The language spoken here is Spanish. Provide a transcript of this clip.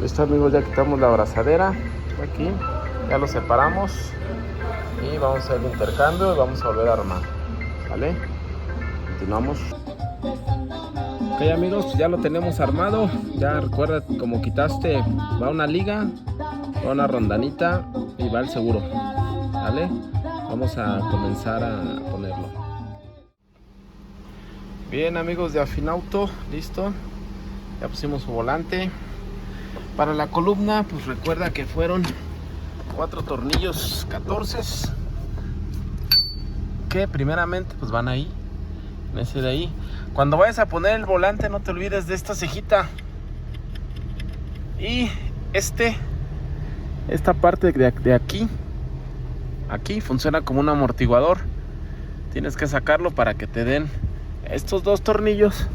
Listo, amigos, ya quitamos la abrazadera aquí, ya lo separamos y vamos a hacer el intercambio y vamos a volver a armar, ¿vale? Continuamos. Ok, amigos, ya lo tenemos armado. Ya recuerda, como quitaste, va una liga, va una rondanita y va el seguro, ¿vale? Vamos a comenzar a ponerlo. Bien, amigos de Afinauto, listo. Ya pusimos su volante. Para la columna, pues recuerda que fueron 4 tornillos 14, que primeramente pues van ahí, en ese de ahí. Cuando vayas a poner el volante, no te olvides de esta cejita. Y esta parte de aquí funciona como un amortiguador. Tienes que sacarlo para que te den estos 2 tornillos